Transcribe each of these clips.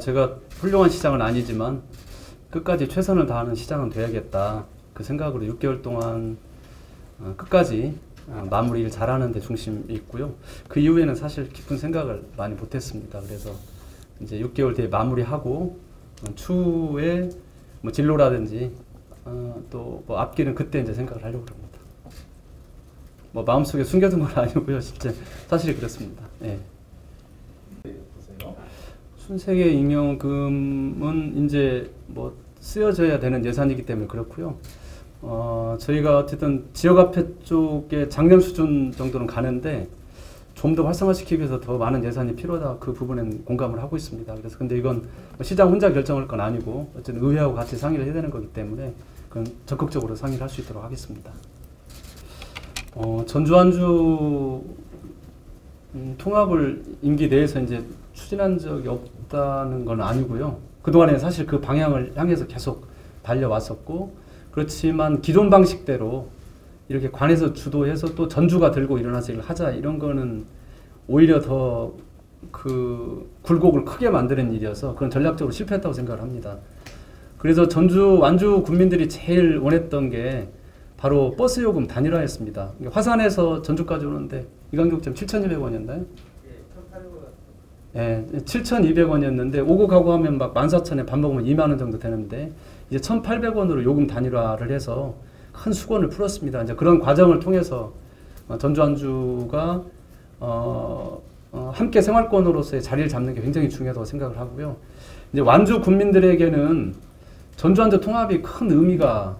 제가 훌륭한 시장은 아니지만 끝까지 최선을 다하는 시장은 돼야겠다. 그 생각으로 6개월 동안 끝까지 마무리를 잘하는 데 중심이 있고요. 그 이후에는 사실 깊은 생각을 많이 못했습니다. 그래서 이제 6개월 뒤에 마무리하고 추후에 뭐 진로라든지 또 뭐 앞길은 그때 이제 생각을 하려고 합니다. 뭐 마음속에 숨겨둔 건 아니고요. 진짜 사실이 그렇습니다. 예. 순세계 잉여금은 이제 뭐 쓰여져야 되는 예산이기 때문에 그렇고요. 저희가 어쨌든 지역화폐 쪽에 작년 수준 정도는 가는데 좀 더 활성화시키기 위해서 더 많은 예산이 필요하다. 그 부분엔 공감을 하고 있습니다. 그래서 근데 이건 시장 혼자 결정할 건 아니고 어쨌든 의회하고 같이 상의를 해야 되는 거기 때문에 그건 적극적으로 상의를 할 수 있도록 하겠습니다. 전주 안주 통합을 임기 내에서 이제 추진한 적이 없다는 건 아니고요. 그동안에 사실 그 방향을 향해서 계속 달려왔었고, 그렇지만 기존 방식대로 이렇게 관에서 주도해서 또 전주가 들고 일어나서 이걸 하자 이런 거는 오히려 더 그 굴곡을 크게 만드는 일이어서 그런 전략적으로 실패했다고 생각을 합니다. 그래서 전주 완주 군민들이 제일 원했던 게 바로 버스 요금 단일화였습니다. 화산에서 전주까지 오는데 이강경점 7,200원이었나요? 예, 7,200원이었는데 오고 가고 하면 막 14,000에 밥 먹으면 2만 원 정도 되는데 이제 1,800원으로 요금 단일화를 해서 큰 수건을 풀었습니다. 이제 그런 과정을 통해서 전주 안주가 함께 생활권으로서의 자리를 잡는 게 굉장히 중요하다고 생각을 하고요. 이제 완주 군민들에게는 전주 안주 통합이 큰 의미가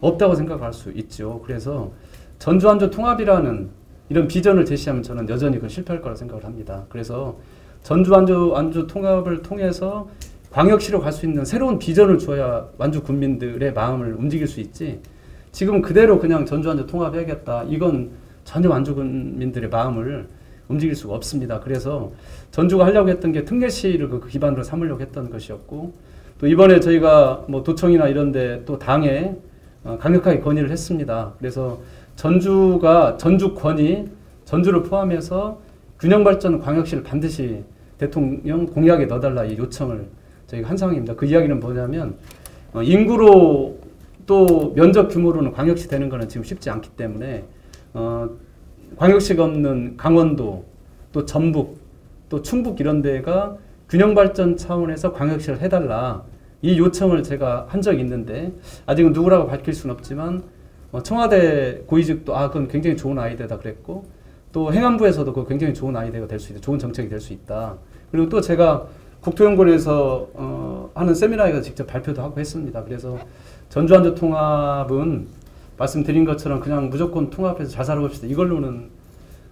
없다고 생각할 수 있죠. 그래서 전주 안주 통합이라는 이런 비전을 제시하면 저는 여전히 그건 실패할 거라고 생각을 합니다. 그래서 전주 안주 통합을 통해서 광역시로 갈 수 있는 새로운 비전을 줘야 완주 군민들의 마음을 움직일 수 있지, 지금 그대로 그냥 전주 안주 통합해야겠다, 이건 전혀 완주 군민들의 마음을 움직일 수가 없습니다. 그래서 전주가 하려고 했던 게 특례시를 그 기반으로 삼으려고 했던 것이었고, 또 이번에 저희가 뭐 도청이나 이런데 또 당에 강력하게 건의를 했습니다. 그래서 전주가 전주권이 전주를 포함해서 균형발전 광역시를 반드시 대통령 공약에 넣어달라 이 요청을 저희가 한 상황입니다. 그 이야기는 뭐냐면 인구로 또 면적 규모로는 광역시 되는 거는 지금 쉽지 않기 때문에 광역시가 없는 강원도 또 전북 또 충북 이런 데가 균형발전 차원에서 광역시를 해달라 이 요청을 제가 한 적이 있는데 아직은 누구라고 밝힐 수는 없지만 청와대 고위직도 그건 굉장히 좋은 아이디어다 그랬고, 또 행안부에서도 그거 굉장히 좋은 아이디어가 될 수 있다, 좋은 정책이 될 수 있다. 그리고 또 제가 국토연구원에서 하는 세미나에 가서 직접 발표도 하고 했습니다. 그래서 전주 안주 통합은 말씀드린 것처럼 그냥 무조건 통합해서 잘 살아봅시다, 이걸로는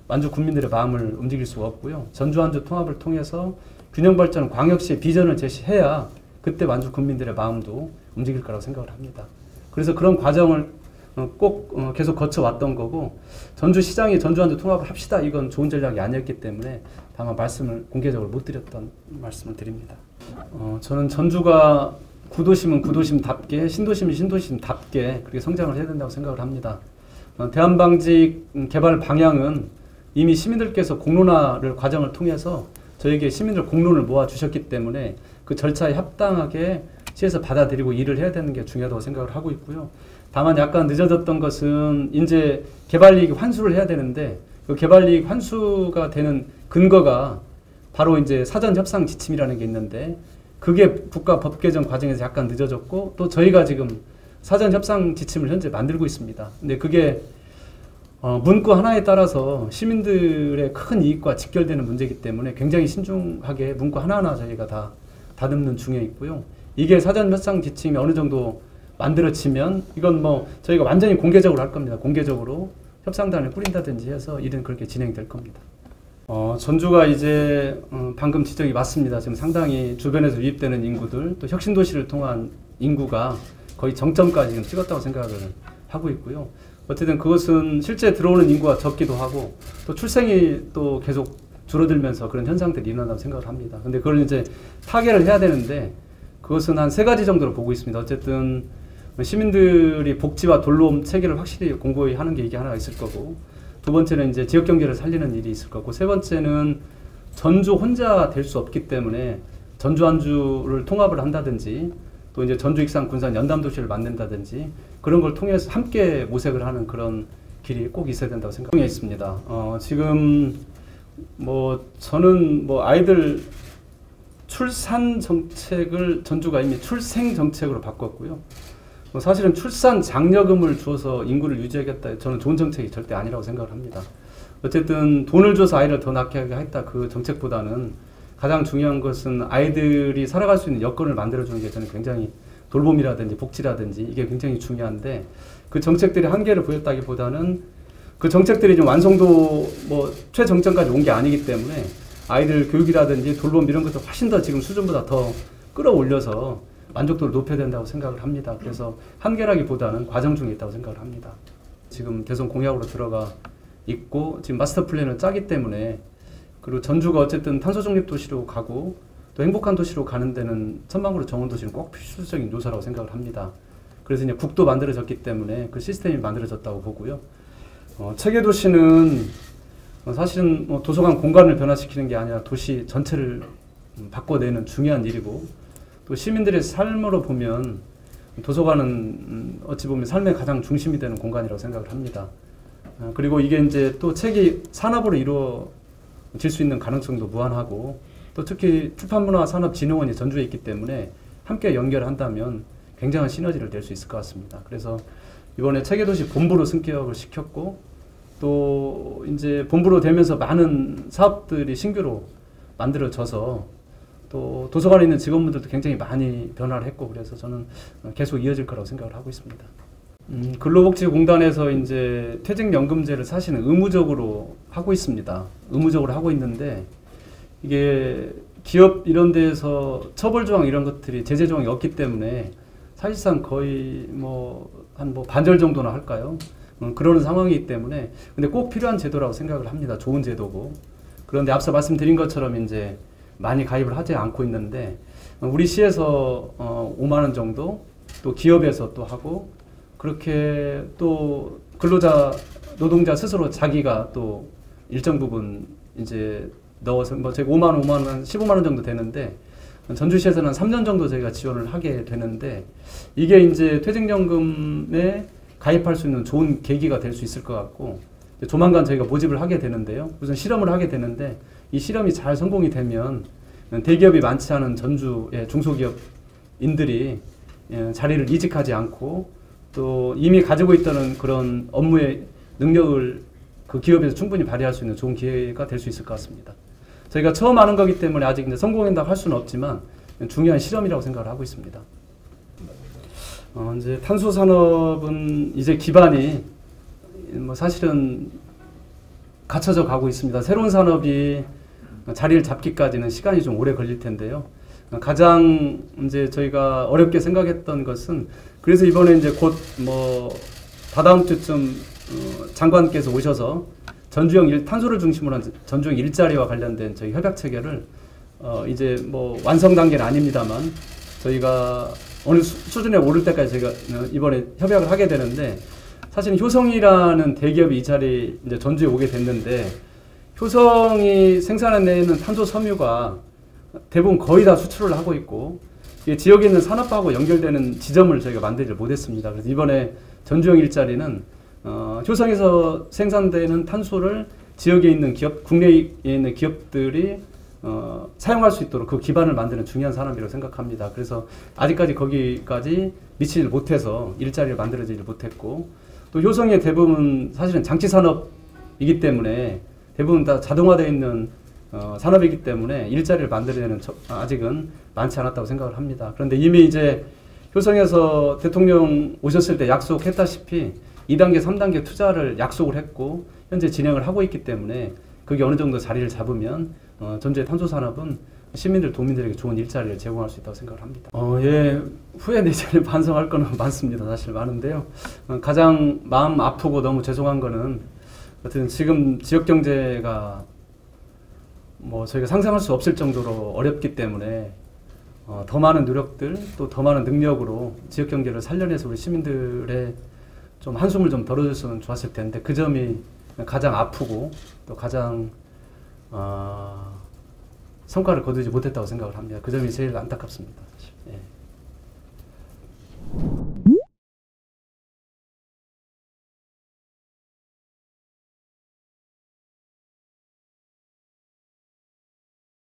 완주 국민들의 마음을 움직일 수가 없고요. 전주 안주 통합을 통해서 균형발전 광역시의 비전을 제시해야 그때 완주 국민들의 마음도 움직일 거라고 생각을 합니다. 그래서 그런 과정을 꼭 계속 거쳐왔던 거고, 전주시장이 전주안주 통합을 합시다 이건 좋은 전략이 아니었기 때문에 다만 말씀을 공개적으로 못 드렸던 말씀을 드립니다. 저는 전주가 구도심은 구도심답게 신도심은 신도심답게 그렇게 성장을 해야 된다고 생각을 합니다. 대한방직 개발 방향은 이미 시민들께서 공론화를 과정을 통해서 저에게 시민들 공론을 모아주셨기 때문에 그 절차에 합당하게 시에서 받아들이고 일을 해야 되는 게 중요하다고 생각을 하고 있고요. 다만 약간 늦어졌던 것은 이제 개발이익 환수를 해야 되는데 그 개발이익 환수가 되는 근거가 바로 이제 사전협상 지침이라는 게 있는데 그게 국가 법 개정 과정에서 약간 늦어졌고, 또 저희가 지금 사전협상 지침을 현재 만들고 있습니다. 근데 그게 문구 하나에 따라서 시민들의 큰 이익과 직결되는 문제이기 때문에 굉장히 신중하게 문구 하나하나 저희가 다 다듬는 중에 있고요. 이게 사전협상 지침이 어느 정도 만들어지면 이건 뭐 저희가 완전히 공개적으로 할 겁니다. 공개적으로 협상단을 꾸린다든지 해서 일은 그렇게 진행될 겁니다. 전주가 이제 방금 지적이 맞습니다. 지금 상당히 주변에서 유입되는 인구들, 또 혁신도시를 통한 인구가 거의 정점까지 지금 찍었다고 생각을 하고 있고요. 어쨌든 그것은 실제 들어오는 인구가 적기도 하고 또 출생이 또 계속 줄어들면서 그런 현상들이 일어난다고 생각을 합니다. 근데 그걸 이제 타개를 해야 되는데 그것은 한 3가지 정도로 보고 있습니다. 어쨌든 시민들이 복지와 돌봄 체계를 확실히 공고히 하는 게 이게 하나가 있을 거고, 두 번째는 이제 지역 경제를 살리는 일이 있을 거고, 세 번째는 전주 혼자 될 수 없기 때문에 전주 완주를 통합을 한다든지 또 이제 전주 익산 군산 연담 도시를 만든다든지 그런 걸 통해서 함께 모색을 하는 그런 길이 꼭 있어야 된다고 생각해 있습니다. 지금 뭐 저는 뭐 아이들 출산 정책을 전주가 이미 출생 정책으로 바꿨고요. 사실은 출산 장려금을 주어서 인구를 유지하겠다. 저는 좋은 정책이 절대 아니라고 생각을 합니다. 어쨌든 돈을 줘서 아이를 더 낳게 하겠다. 그 정책보다는 가장 중요한 것은 아이들이 살아갈 수 있는 여건을 만들어주는 게 저는 굉장히 돌봄이라든지 복지라든지 이게 굉장히 중요한데 그 정책들이 한계를 보였다기보다는 그 정책들이 좀 완성도 뭐 최정점까지 온 게 아니기 때문에 아이들 교육이라든지 돌봄 이런 것도 훨씬 더 지금 수준보다 더 끌어올려서 만족도를 높여야 된다고 생각을 합니다. 그래서 한계라기보다는 과정 중에 있다고 생각을 합니다. 지금 대선 공약으로 들어가 있고 지금 마스터 플랜을 짜기 때문에 그리고 전주가 어쨌든 탄소 중립 도시로 가고 또 행복한 도시로 가는 데는 천막으로 정원 도시는 꼭 필수적인 요소라고 생각을 합니다. 그래서 이제 국도 만들어졌기 때문에 그 시스템이 만들어졌다고 보고요. 체계 도시는 사실은 뭐 도서관 공간을 변화시키는 게 아니라 도시 전체를 바꿔내는 중요한 일이고 또 시민들의 삶으로 보면 도서관은 어찌 보면 삶의 가장 중심이 되는 공간이라고 생각을 합니다. 그리고 이게 이제 또 책이 산업으로 이루어질 수 있는 가능성도 무한하고 또 특히 출판문화산업진흥원이 전주에 있기 때문에 함께 연결한다면 굉장한 시너지를 낼 수 있을 것 같습니다. 그래서 이번에 체계도시 본부로 승격을 시켰고 또 이제 본부로 되면서 많은 사업들이 신규로 만들어져서 또 도서관에 있는 직원분들도 굉장히 많이 변화를 했고 그래서 저는 계속 이어질 거라고 생각을 하고 있습니다. 근로복지공단에서 이제 퇴직연금제를 사실은 의무적으로 하고 있습니다. 의무적으로 하고 있는데 이게 기업 이런 데에서 처벌조항 이런 것들이 제재조항이 없기 때문에 사실상 거의 한 반절 정도나 할까요? 그러는 상황이기 때문에 근데 꼭 필요한 제도라고 생각을 합니다. 좋은 제도고. 그런데 앞서 말씀드린 것처럼 이제 많이 가입을 하지 않고 있는데 우리 시에서 5만 원 정도 또 기업에서 또 하고 그렇게 또 근로자 노동자 스스로 자기가 또 일정 부분 이제 넣어서 저희가 5만 원, 15만 원 정도 되는데 전주시에서는 3년 정도 저희가 지원을 하게 되는데 이게 이제 퇴직연금에 가입할 수 있는 좋은 계기가 될 수 있을 것 같고 조만간 저희가 모집을 하게 되는데요. 우선 실험을 하게 되는데 이 실험이 잘 성공이 되면 대기업이 많지 않은 전주의 중소기업인들이 자리를 이직하지 않고 또 이미 가지고 있던 그런 업무의 능력을 그 기업에서 충분히 발휘할 수 있는 좋은 기회가 될 수 있을 것 같습니다. 저희가 처음 하는 거기 때문에 아직 이제 성공한다고 할 수는 없지만 중요한 실험이라고 생각을 하고 있습니다. 이제 탄소 산업은 이제 기반이 사실은 갖춰져 가고 있습니다. 새로운 산업이 자리를 잡기까지는 시간이 좀 오래 걸릴 텐데요. 가장 이제 저희가 어렵게 생각했던 것은 그래서 이번에 이제 곧 다다음 주쯤 장관께서 오셔서 전주형 탄소를 중심으로 한 전주형 일자리와 관련된 저희 협약 체계를 이제 완성 단계는 아닙니다만 저희가 어느 수준에 오를 때까지 저희가 이번에 협약을 하게 되는데 사실 효성이라는 대기업이 이 자리 이제 전주에 오게 됐는데 효성이 생산해내는 탄소 섬유가 대부분 거의 다 수출을 하고 있고 지역에 있는 산업하고 연결되는 지점을 저희가 만들지 못했습니다. 그래서 이번에 전주형 일자리는 효성에서 생산되는 탄소를 지역에 있는 기업, 국내에 있는 기업들이 사용할 수 있도록 그 기반을 만드는 중요한 산업이라고 생각합니다. 그래서 아직까지 거기까지 미치지 못해서 일자리를 만들어지지 못했고 또 효성의 대부분 사실은 장치 산업이기 때문에 대부분 다 자동화되어 있는 산업이기 때문에 일자리를 만들어내는 아직은 많지 않았다고 생각을 합니다. 그런데 이미 이제 효성에서 대통령 오셨을 때 약속했다시피 2단계, 3단계 투자를 약속을 했고 현재 진행을 하고 있기 때문에 그게 어느 정도 자리를 잡으면 전주의 탄소 산업은 시민들, 도민들에게 좋은 일자리를 제공할 수 있다고 생각을 합니다. 예, 후회 내지를 반성할 거는 많습니다. 사실 많은데요. 가장 마음 아프고 너무 죄송한 거는 어쨌든 지금 지역 경제가 저희가 상상할 수 없을 정도로 어렵기 때문에 더 많은 노력들 또 더 많은 능력으로 지역 경제를 살려내서 우리 시민들의 좀 한숨을 좀 덜어줬으면 좋았을 텐데 그 점이 가장 아프고 또 가장 성과를 거두지 못했다고 생각을 합니다. 그 점이 제일 안타깝습니다. 사실. 예.